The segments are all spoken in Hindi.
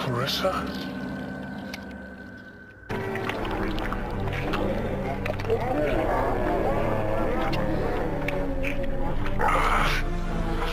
Carissa?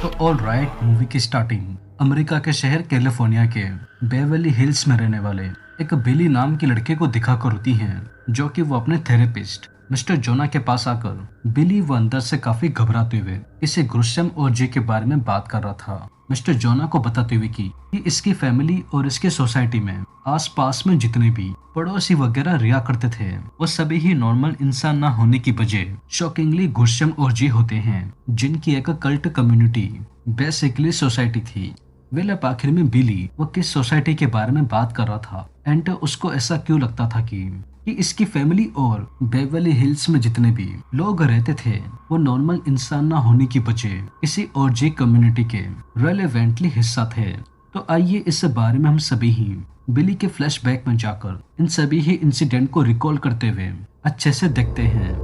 तो ऑल राइट, मूवी की स्टार्टिंग अमेरिका के शहर कैलिफोर्निया के बेवर्ली हिल्स में रहने वाले एक बिली नाम की लड़के को दिखाकर होती हैं, जो कि वो अपने थेरेपिस्ट मिस्टर जोना के पास आकर बिली वो अंदर से काफी घबराते हुए किसी ग्रुस्म ओरजी के बारे में बात कर रहा था। मिस्टर जोना को बताते हुए कि इसकी फैमिली और इसकी सोसाइटी में आसपास में जितने भी पड़ोसी वगैरह रिया करते थे वो सभी ही नॉर्मल इंसान ना होने की वजह शॉकिंगली गुस्सम ओरजी होते हैं, जिनकी एक कल्ट कम्युनिटी बेसिकली सोसाइटी थी। वेल अब आखिर में बिली वो किस सोसाइटी के बारे में बात कर रहा था एंड उसको ऐसा क्यों लगता था कि इसकी फैमिली और बेवर्ली हिल्स में जितने भी लोग रहते थे वो नॉर्मल इंसान ना होने की वजह किसी ओरजी कम्युनिटी के रेलेवेंटली हिस्सा थे। तो आइए इस बारे में हम सभी ही बिली के फ्लैशबैक में जाकर इन सभी ही इंसिडेंट को रिकॉल करते हुए अच्छे से देखते हैं।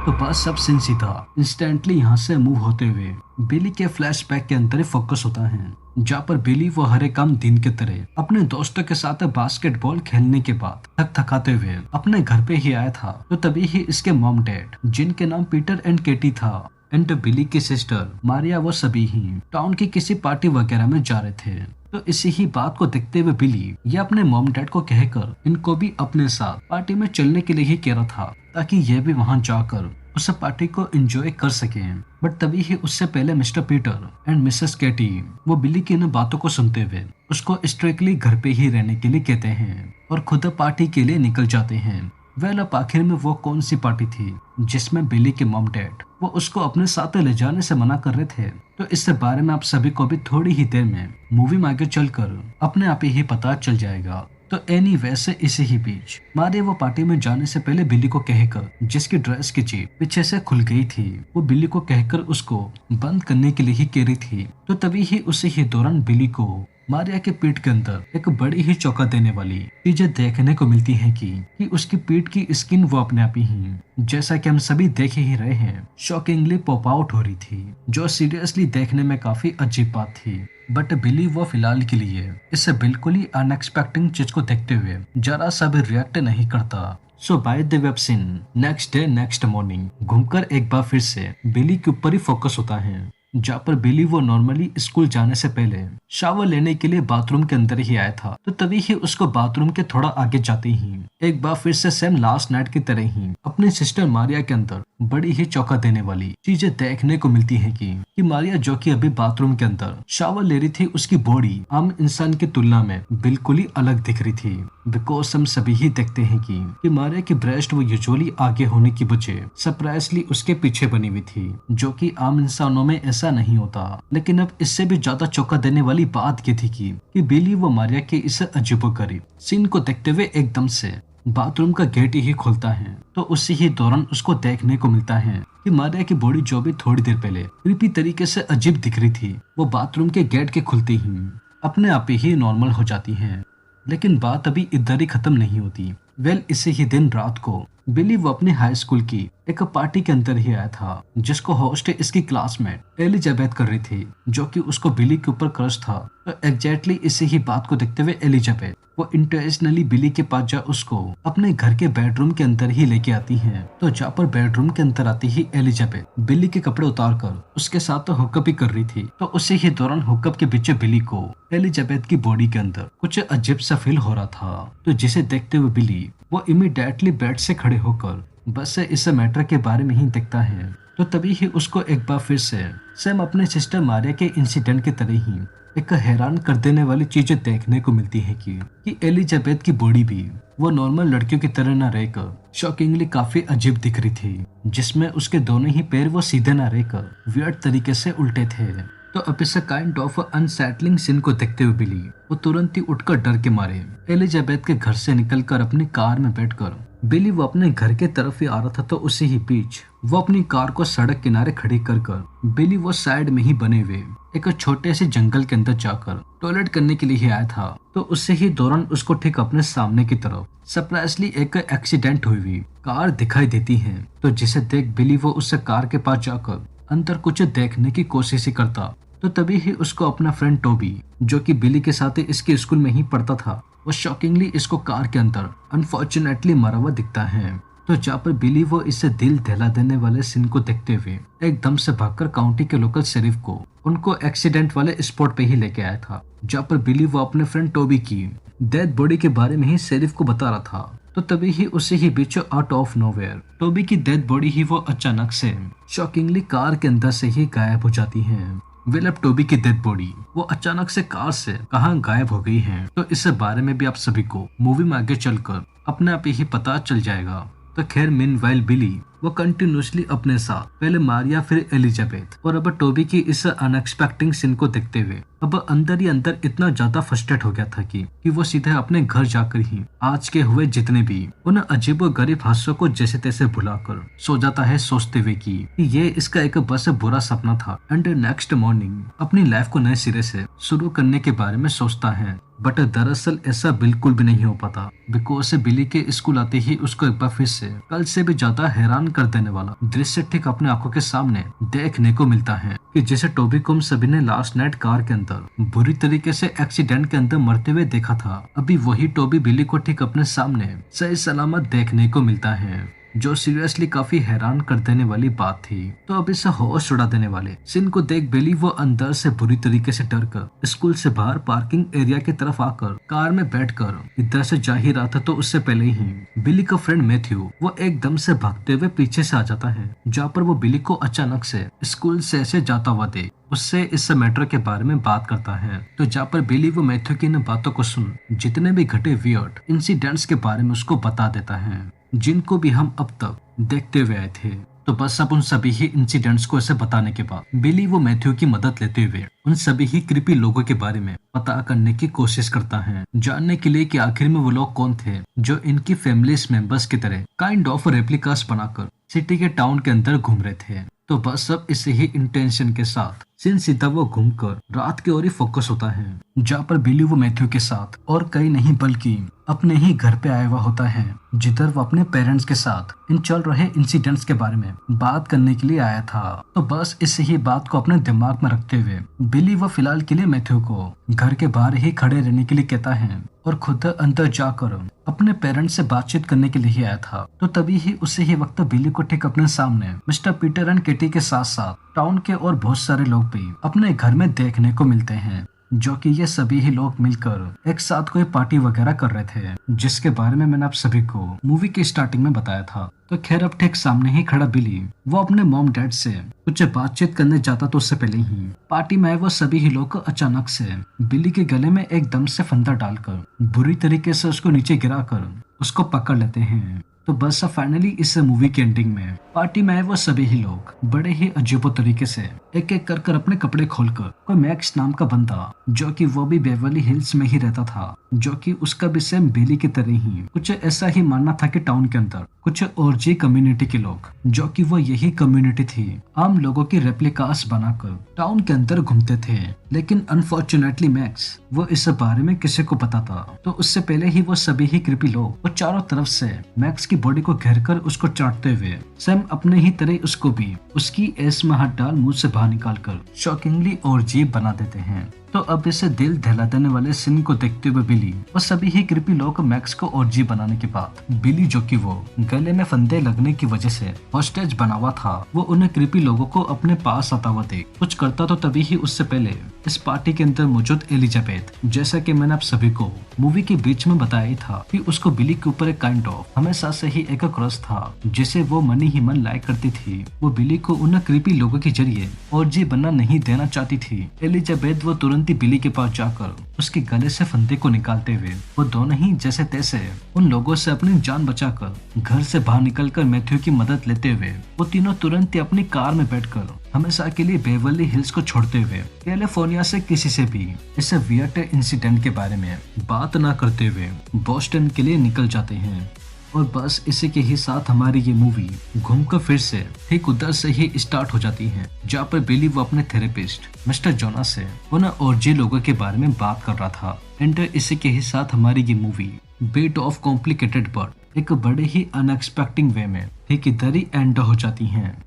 तो बस सब सीन सीधा इंस्टेंटली यहाँ से मूव होते हुए बिली के फ्लैशबैक के अंदर ही फोकस होता है, जहाँ पर बिली वो हर एक काम दिन के तरह अपने दोस्तों के साथ बास्केटबॉल खेलने के बाद थक थकाते हुए अपने घर पे ही आया था। तो तभी ही इसके मॉम डैड, जिनके नाम पीटर एंड केटी था, एंड बिली की सिस्टर मारिया, वो सभी ही टाउन की किसी पार्टी वगैरह में जा रहे थे। तो इसी ही बात को देखते हुए बिली ये अपने मॉम डैड को कहकर इनको भी अपने साथ पार्टी में चलने के लिए ही कह रहा था, ताकि ये भी वहां जाकर उस पार्टी को एंजॉय कर सके। बट तभी ही उससे पहले मिस्टर पीटर एंड मिसेस केटी वो बिली की इन बातों को सुनते हुए उसको स्ट्रिक्टली घर पे ही रहने के लिए कहते हैं और खुद पार्टी के लिए निकल जाते हैं। वेल अब आखिर में वो कौन सी पार्टी थी जिसमें बिली के मॉम डैड वो उसको अपने साथ ले जाने से मना कर रहे थे? तो इसके बारे में आप सभी को भी थोड़ी ही देर में मूवी में आगे चलकर अपने आप ही पता चल जाएगा। तो एनी वैसे इसी ही बीच मारिया वो पार्टी में जाने से पहले बिली को कहकर, जिसकी ड्रेस की जेब पीछे से खुल गई थी, वो बिली को कहकर उसको बंद करने के लिए ही कह रही थी। तो तभी ही उसी ही दौरान बिली को मारिया के पीठ के अंदर एक बड़ी ही चौंका देने वाली चीजें देखने को मिलती है कि उसकी पीठ की स्किन वो अपने आप ही, जैसा कि हम सभी देख ही रहे हैं, शॉकिंगली पॉप आउट हो रही थी, जो सीरियसली देखने में काफी अजीब बात थी। बट बिली वो फिलहाल के लिए इससे बिल्कुल ही अनएक्सपेक्टेड चीज को देखते हुए जरा सा भी रिएक्ट नहीं करता। So by the web seen next day next morning घूमकर एक बार फिर से बिली के ऊपर ही फोकस होता है, जहाँ पर बिली वो नॉर्मली स्कूल जाने से पहले शावर लेने के लिए बाथरूम के अंदर ही आया था। तो तभी ही उसको बाथरूम के थोड़ा आगे जाते ही एक बार फिर से सेम लास्ट नाइट की तरह ही अपनी सिस्टर मारिया के अंदर बड़ी ही चौंका देने वाली चीजें देखने को मिलती है कि मारिया जो कि अभी बाथरूम के अंदर शावर ले रही थी, उसकी बॉडी आम इंसान की तुलना में बिल्कुल ही अलग दिख रही थी। बिकॉज हम सभी ही देखते हैं कि मारिया की ब्रेस्ट वो यूजुअली आगे होने की वजह सरप्राइजली उसके पीछे बनी हुई थी, जो कि आम इंसानों में ऐसा नहीं होता। लेकिन अब इससे भी ज्यादा चौंका देने वाली बात ये थी कि बिली वो मारिया के इस अजीबोगरीब सीन को देखते हुए एकदम से बाथरूम का गेट ही खोलता है। तो उसी ही दौरान उसको देखने को मिलता है कि मारिया की बॉडी जो भी थोड़ी देर पहले क्रीपी तरीके से अजीब दिख रही थी, वो बाथरूम के गेट के खुलते ही अपने आप ही नॉर्मल हो जाती है। लेकिन बात अभी इधर ही खत्म नहीं होती। वेल इसी ही दिन रात को बिली वो अपनी हाई स्कूल की एक पार्टी के अंदर ही आया था, जिसको होस्ट इसकी क्लासमेट एलिजाबेथ कर रही थी, जो कि उसको बिली के ऊपर क्रश था। तो एग्जैक्टली इसी ही बात को देखते हुए एलिजाबेथ वो इंटेंशनली बिली के पास जा उसको अपने घर के बेडरूम के अंदर ही लेके आती है। तो जहाँ पर बेडरूम के अंदर आती ही एलिजाबेथ बिली के कपड़े उतार कर उसके साथ तो हुकअप ही कर रही थी। तो उसी ही दौरान हुकअप के पीछे बिली को एलिजाबेथ की बॉडी के अंदर कुछ अजीब सा फील हो रहा था। तो जिसे देखते हुए बिली वो इमीडिएटली बेड से खड़े होकर बस इस मैटर के बारे में ही देखता है। तो तभी ही उसको एक बार फिर से सेम अपने सिस्टर मारिया के इंसिडेंट की तरह ही एक हैरान कर देने वाली चीजें देखने को मिलती है कि एलिजाबेथ की बॉडी भी वो नॉर्मल लड़कियों की तरह न रहकर शॉकिंगली काफी अजीब दिख रही थी, जिसमें उसके दोनों ही पैर वो सीधे न रहकर वियर्ड तरीके से उल्टे थे। तो अब इस काइंड ऑफ अनसेटलिंग सीन को देखते हुए बिली वो तुरंत ही उठकर डर के मारे एलिजाबेथ के घर से निकलकर अपनी कार में बैठकर बिली वो अपने घर के तरफ ही आ रहा था। तो उसी ही बीच वो अपनी कार को सड़क किनारे खड़ी कर बिली वो साइड में ही बने हुए एक छोटे से जंगल के अंदर जाकर टॉयलेट करने के लिए ही आया था। तो उसी ही दौरान उसको ठीक अपने सामने की तरफ सरप्राइजली एक एक्सीडेंट हुई कार दिखाई देती है, तो जिसे देख बिली वो उससे कार के पास जाकर अंदर कुछ देखने की कोशिश ही करता। तो तभी ही उसको अपना फ्रेंड टोबी, जो कि बिली के साथ इसके स्कूल में ही पढ़ता था, वो शॉकिंगली इसको कार के अंदर अनफॉर्चुनेटली मरा हुआ दिखता है। तो जहाँ पर बिली वो इससे दिल दहला देने वाले सीन को देखते हुए एकदम से भागकर काउंटी के लोकल शेरिफ को उनको एक्सीडेंट वाले स्पॉट पे ही लेके आया था, जहाँ पर बिली वो अपने फ्रेंड टोबी की डेड बॉडी के बारे में ही शेरिफ को बता रहा था। तो तभी ही उसे ही बीच आउट ऑफ नोवेयर टोबी की डेड बॉडी ही वो अचानक से शॉकिंगली कार के अंदर से ही गायब हो जाती है। अब टोबी की डेड बॉडी वो अचानक से कार से कहाँ गायब हो गई है, तो इस बारे में भी आप सभी को मूवी में आगे चलकर अपने आप ही पता चल जाएगा। तो खैर मीनवाइल बिली वो कंटिन्यूसली अपने साथ पहले मारिया फिर एलिजाबेथ और अब टोबी की इस अनएक्सपेक्टिंग सीन को देखते हुए अब अंदर ही अंदर इतना ज्यादा फ्रस्ट्रेट हो गया था कि वो सीधे अपने घर जाकर ही आज के हुए जितने भी उन अजीबो गरीब हादसों को जैसे तैसे भुलाकर सो जाता है, सोचते हुए कि ये इसका एक बस बुरा सपना था। एंड नेक्स्ट मॉर्निंग अपनी लाइफ को नए सिरे से शुरू करने के बारे में सोचता है, बट दरअसल ऐसा बिल्कुल भी नहीं हो पाता, बिकॉज बिली के स्कूल आते ही उसको एक बार फिर से कल से भी ज्यादा हैरान कर देने वाला दृश्य ठीक अपने आंखों के सामने देखने को मिलता है कि जैसे टोबी को हम सभी ने लास्ट नाइट कार के अंदर बुरी तरीके से एक्सीडेंट के अंदर मरते हुए देखा था, अभी वही टोबी बिली को ठीक अपने सामने सही सलामत देखने को मिलता है, जो सीरियसली काफी हैरान कर देने वाली बात थी। तो अब इसे होश उड़ा देने वाले सीन को देख बिली वो अंदर से बुरी तरीके से डर कर स्कूल से बाहर पार्किंग एरिया की तरफ आकर कार में बैठकर इधर से जा ही रहा था, तो उससे पहले ही बिली का फ्रेंड मैथ्यू वो एकदम से भागते हुए पीछे से आ जाता है, जहाँ पर वो बिली को अचानक से स्कूल से ऐसे जाता हुआ देख उससे इस मैटर के बारे में बात करता है। तो जहाँ पर बिली वो मैथ्यू की इन बातों को सुन जितने भी घटे वियर्ड इंसिडेंट्स के बारे में उसको बता देता है, जिनको भी हम अब तक देखते हुए आए थे। तो बस अब उन सभी ही इंसिडेंट्स को ऐसे बताने के बाद बिली वो मैथ्यू की मदद लेते हुए उन सभी ही क्रीपी लोगों के बारे में पता करने की कोशिश करता है, जानने के लिए कि आखिर में वो लोग कौन थे जो इनकी फैमिलीज मेंबर्स की तरह काइंड ऑफ रेप्लिकास बनाकर सिटी के टाउन के अंदर घूम रहे थे। तो बस सब इसी ही इंटेंशन के साथ सिन सीधा वो घूमकर रात की ओर ही फोकस होता है, जहाँ पर बिली वो मैथ्यू के साथ और कहीं नहीं बल्कि अपने ही घर पे आया हुआ होता है, जिधर वो अपने पेरेंट्स के साथ इन चल रहे इंसिडेंट्स के बारे में बात करने के लिए आया था। तो बस इसी ही बात को अपने दिमाग में रखते हुए बिली वो फिलहाल के लिए मैथ्यू को घर के बाहर ही खड़े रहने के लिए कहता है और खुद अंदर जाकर अपने पेरेंट्स से बातचीत करने के लिए ही आया था। तो तभी ही उसी ही वक्त बिली को ठीक अपने सामने मिस्टर पीटर एंड किटी के साथ साथ टाउन के और बहुत सारे लोग भी अपने घर में देखने को मिलते हैं, जो कि ये सभी ही लोग मिलकर एक साथ कोई पार्टी वगैरह कर रहे थे, जिसके बारे में मैंने आप सभी को मूवी की स्टार्टिंग में बताया था। तो खैर अब ठीक सामने ही खड़ा बिली वो अपने मॉम डैड से कुछ बातचीत करने जाता, तो उससे पहले ही पार्टी में आए वो सभी ही लोग अचानक से बिली के गले में एकदम से फंदा डालकर बुरी तरीके से उसको नीचे गिराकर उसको पकड़ लेते हैं। तो बस फाइनली इस मूवी की एंडिंग में पार्टी में आए वो सभी ही लोग बड़े ही अजीबो तरीके से एक एक कर अपने कपड़े खोलकर कोई मैक्स नाम का बंदा, जो कि वो भी बेवर्ली हिल्स में ही रहता था, जो कि उसका भी सेम बिली की तरह ही कुछ ऐसा ही मानना था कि टाउन के अंदर कुछ ओरजी कम्युनिटी के लोग, जो कि वो यही कम्युनिटी थी, आम लोगों की रेप्लिकास बनाकर टाउन के अंदर घूमते थे। लेकिन अनफॉर्चुनेटली मैक्स वो इस बारे में किसी को पता था, तो उससे पहले ही वो सभी ही क्रिपी लोग वो चारों तरफ से मैक्स की बॉडी को घेर कर उसको चाटते हुए सेम अपने ही तरह उसको भी उसकी ऐश में हाथ डाल मुंह से बाहर निकाल कर शॉकिंगली ओरजी बना देते हैं। तो अब इसे दिल दहला देने वाले सीन को देखते हुए बिली और सभी ही क्रिपी लोग मैक्स को ओरजी बनाने के बाद बिली, जो कि वो गले में फंदे लगने की वजह से हॉस्टेज बना हुआ था, वो उन क्रिपी लोगों को अपने पास आता हुआ देख कुछ करता। तो तभी ही उससे पहले इस पार्टी के अंदर मौजूद एलिजाबेथ, जैसा कि मैंने आप सभी को मूवी के बीच में बताया ही था कि उसको बिली के ऊपर एक काइंड ऑफ हमेशा से ही एक क्रश था, जिसे वो मनी ही मन लाइक करती थी। वो बिली को उन क्रिपी लोगों के जरिए ओरजी बनना नहीं देना चाहती थी। एलिजाबेथ वो तुरंत ही बिली के पास जाकर उसके गले से फंदे को निकालते हुए वो दोनों ही जैसे तैसे उन लोगों से अपनी जान बचाकर घर से बाहर निकलकर मैथ्यू की मदद लेते हुए वो तीनों तुरंत ही अपनी कार में बैठकर हमेशा के लिए बेवर्ली हिल्स को छोड़ते हुए कैलिफोर्निया से किसी से भी इस वियर्ड इंसिडेंट के बारे में बात न करते हुए बोस्टन के लिए निकल जाते हैं। और बस इसी के ही साथ हमारी ये मूवी घूमकर फिर से ठीक उधर से ही स्टार्ट हो जाती है, जहाँ पर बिली वो अपने थेरेपिस्ट मिस्टर जोनास से उन ओरजी लोगों के बारे में बात कर रहा था। एंड इसी के ही साथ हमारी ये movie bit of complicated but एक बड़े ही अनएक्सपेक्टिंग वे में ठीक इधर ही एंड हो जाती हैं।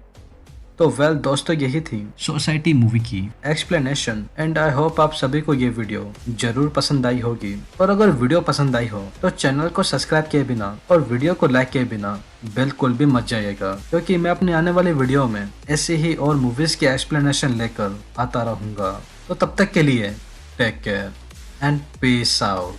तो वेल दोस्तों, यही थी सोसाइटी मूवी की एक्सप्लेनेशन एंड आई होप आप सभी को ये वीडियो जरूर पसंद आई होगी। और अगर वीडियो पसंद आई हो तो चैनल को सब्सक्राइब किए बिना और वीडियो को लाइक किए बिना बिल्कुल भी मत जाइएगा, क्योंकि मैं अपने आने वाले वीडियो में ऐसे ही और मूवीज की एक्सप्लेनेशन लेकर आता रहूंगा। तो तब तक के लिए take care and peace out.